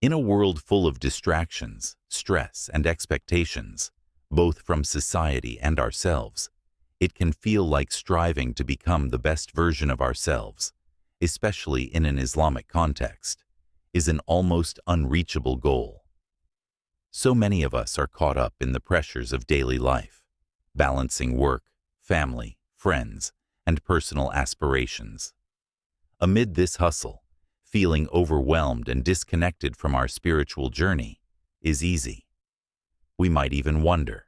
In a world full of distractions, stress, and expectations, both from society and ourselves, it can feel like striving to become the best version of ourselves, especially in an Islamic context, is an almost unreachable goal. So many of us are caught up in the pressures of daily life, balancing work, family, friends, and personal aspirations. Amid this hustle, feeling overwhelmed and disconnected from our spiritual journey is easy. We might even wonder,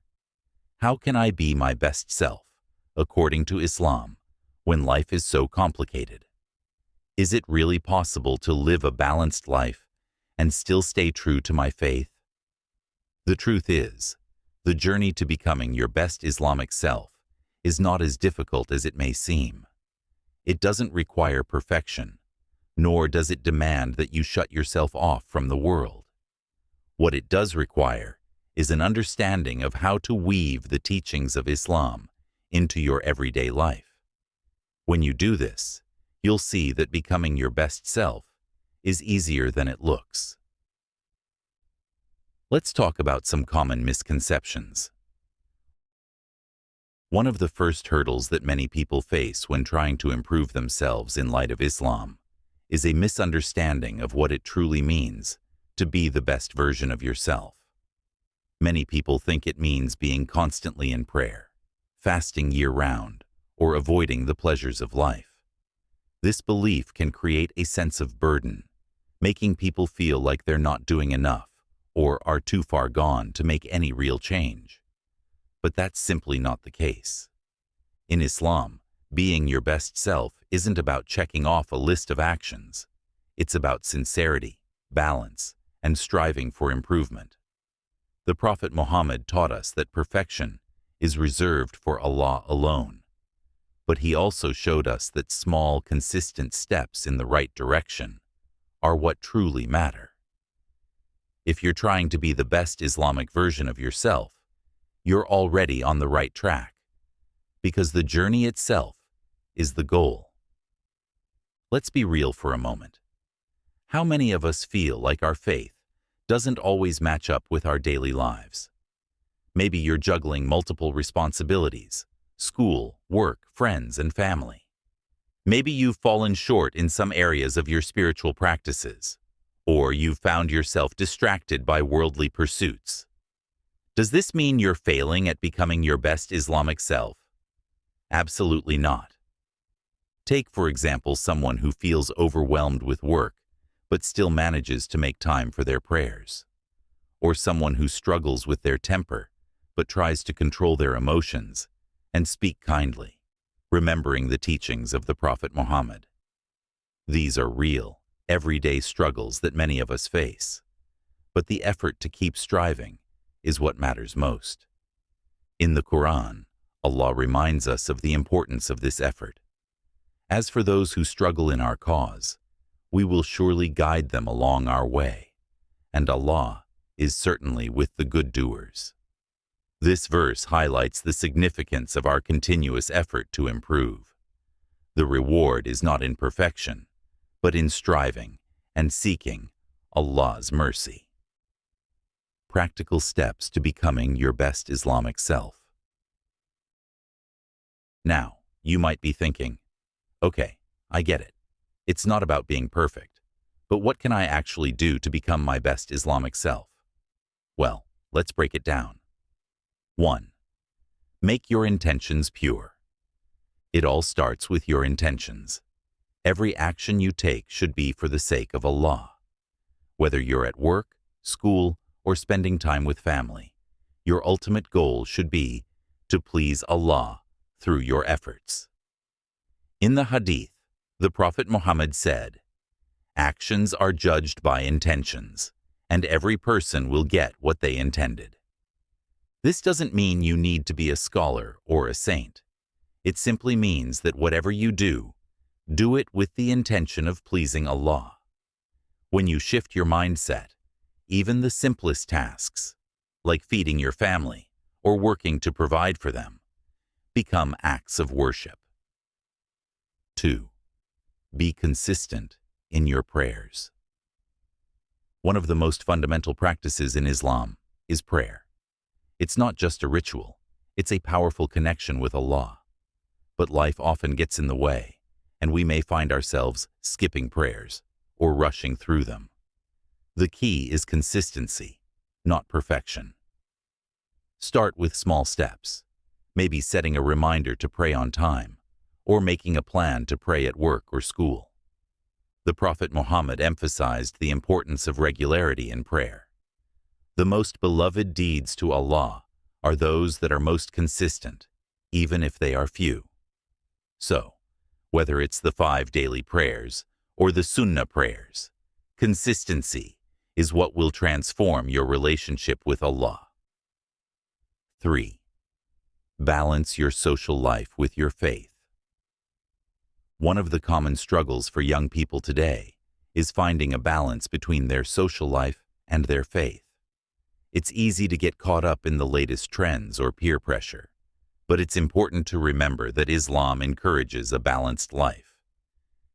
how can I be my best self, according to Islam, when life is so complicated? Is it really possible to live a balanced life and still stay true to my faith? The truth is, the journey to becoming your best Islamic self is not as difficult as it may seem. It doesn't require perfection, nor does it demand that you shut yourself off from the world. What it does require is an understanding of how to weave the teachings of Islam into your everyday life. When you do this, you'll see that becoming your best self is easier than it looks. Let's talk about some common misconceptions. One of the first hurdles that many people face when trying to improve themselves in light of Islam is a misunderstanding of what it truly means to be the best version of yourself. Many people think it means being constantly in prayer, fasting year-round, or avoiding the pleasures of life. This belief can create a sense of burden, making people feel like they're not doing enough or are too far gone to make any real change. But that's simply not the case. In Islam, being your best self isn't about checking off a list of actions. It's about sincerity, balance, and striving for improvement. The Prophet Muhammad taught us that perfection is reserved for Allah alone. But he also showed us that small, consistent steps in the right direction are what truly matter. If you're trying to be the best Islamic version of yourself, you're already on the right track, because the journey itself is the goal. Let's be real for a moment. How many of us feel like our faith doesn't always match up with our daily lives? Maybe you're juggling multiple responsibilities: school, work, friends, and family. Maybe you've fallen short in some areas of your spiritual practices, or you've found yourself distracted by worldly pursuits. Does this mean you're failing at becoming your best Islamic self? Absolutely not. Take, for example, someone who feels overwhelmed with work but still manages to make time for their prayers, or someone who struggles with their temper but tries to control their emotions and speak kindly, remembering the teachings of the Prophet Muhammad. These are real, everyday struggles that many of us face, but the effort to keep striving is what matters most. In the Quran, Allah reminds us of the importance of this effort. As for those who struggle in our cause, we will surely guide them along our way, and Allah is certainly with the good doers. This verse highlights the significance of our continuous effort to improve. The reward is not in perfection, but in striving and seeking Allah's mercy. Practical steps to becoming your best Islamic self. Now, you might be thinking, okay, I get it. It's not about being perfect, but what can I actually do to become my best Islamic self? Well, let's break it down. 1. Make your intentions pure. It all starts with your intentions. Every action you take should be for the sake of Allah. Whether you're at work, school, or spending time with family, your ultimate goal should be to please Allah through your efforts. In the Hadith, the Prophet Muhammad said, "Actions are judged by intentions, and every person will get what they intended." This doesn't mean you need to be a scholar or a saint. It simply means that whatever you do, do it with the intention of pleasing Allah. When you shift your mindset, even the simplest tasks, like feeding your family or working to provide for them, become acts of worship. 2. Be consistent in your prayers. One of the most fundamental practices in Islam is prayer. It's not just a ritual, it's a powerful connection with Allah. But life often gets in the way, and we may find ourselves skipping prayers or rushing through them. The key is consistency, not perfection. Start with small steps, maybe setting a reminder to pray on time, or making a plan to pray at work or school. The Prophet Muhammad emphasized the importance of regularity in prayer. The most beloved deeds to Allah are those that are most consistent, even if they are few. So, whether it's the 5 daily prayers or the Sunnah prayers, consistency is what will transform your relationship with Allah. 3. Balance your social life with your faith. One of the common struggles for young people today is finding a balance between their social life and their faith. It's easy to get caught up in the latest trends or peer pressure, but it's important to remember that Islam encourages a balanced life.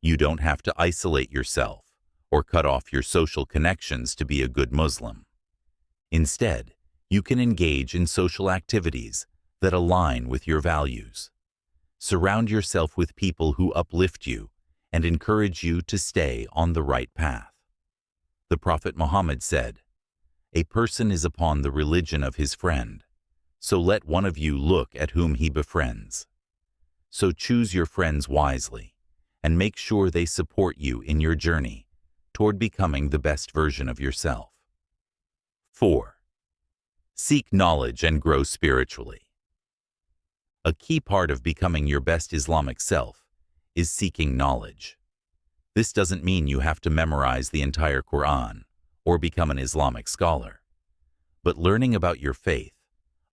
You don't have to isolate yourself or cut off your social connections to be a good Muslim. Instead, you can engage in social activities that align with your values. Surround yourself with people who uplift you and encourage you to stay on the right path. The Prophet Muhammad said, "A person is upon the religion of his friend, so let one of you look at whom he befriends." So choose your friends wisely and make sure they support you in your journey toward becoming the best version of yourself. 4. Seek knowledge and grow spiritually. A key part of becoming your best Islamic self is seeking knowledge. This doesn't mean you have to memorize the entire Quran or become an Islamic scholar. But learning about your faith,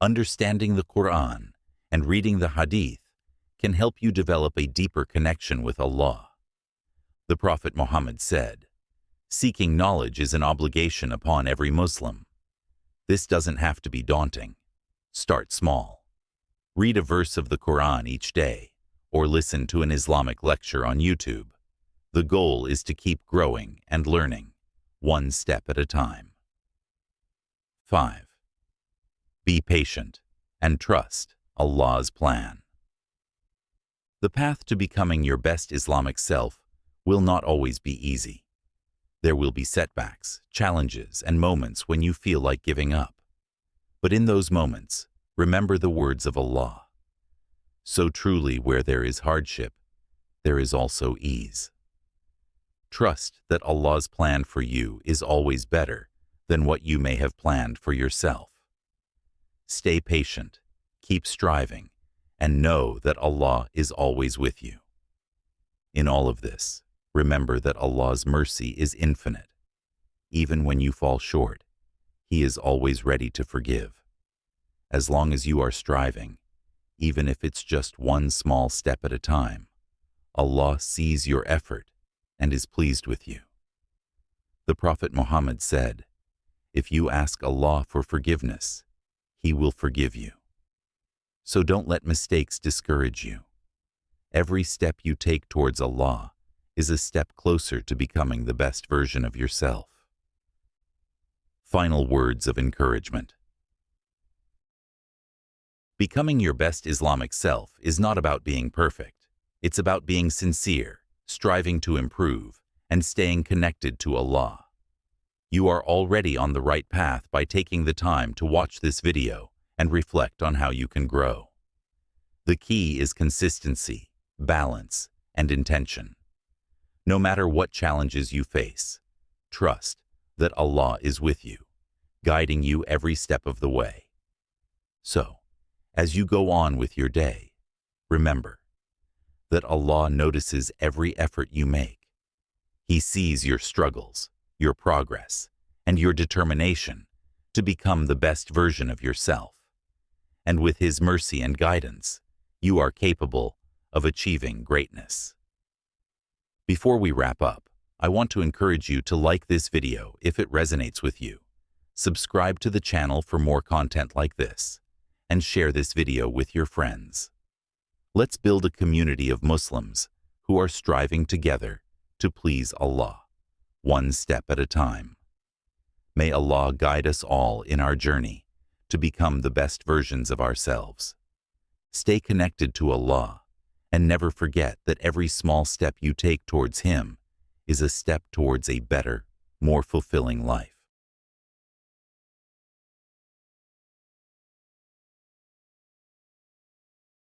understanding the Quran, and reading the Hadith can help you develop a deeper connection with Allah. The Prophet Muhammad said, "Seeking knowledge is an obligation upon every Muslim." This doesn't have to be daunting. Start small. Read a verse of the Quran each day, or listen to an Islamic lecture on YouTube. The goal is to keep growing and learning, one step at a time. 5. Be patient and trust Allah's plan. The path to becoming your best Islamic self will not always be easy. There will be setbacks, challenges, and moments when you feel like giving up. But in those moments, remember the words of Allah. So truly, where there is hardship, there is also ease. Trust that Allah's plan for you is always better than what you may have planned for yourself. Stay patient, keep striving, and know that Allah is always with you. In all of this, remember that Allah's mercy is infinite. Even when you fall short, He is always ready to forgive. As long as you are striving, even if it's just one small step at a time, Allah sees your effort and is pleased with you. The Prophet Muhammad said, "If you ask Allah for forgiveness, He will forgive you." So don't let mistakes discourage you. Every step you take towards Allah is a step closer to becoming the best version of yourself. Final words of encouragement. Becoming your best Islamic self is not about being perfect. It's about being sincere, striving to improve, and staying connected to Allah. You are already on the right path by taking the time to watch this video and reflect on how you can grow. The key is consistency, balance, and intention. No matter what challenges you face, trust that Allah is with you, guiding you every step of the way. So, as you go on with your day, remember that Allah notices every effort you make. He sees your struggles, your progress, and your determination to become the best version of yourself. And with His mercy and guidance, you are capable of achieving greatness. Before we wrap up, I want to encourage you to like this video if it resonates with you. Subscribe to the channel for more content like this, and share this video with your friends. Let's build a community of Muslims who are striving together to please Allah, one step at a time. May Allah guide us all in our journey to become the best versions of ourselves. Stay connected to Allah and never forget that every small step you take towards Him is a step towards a better, more fulfilling life.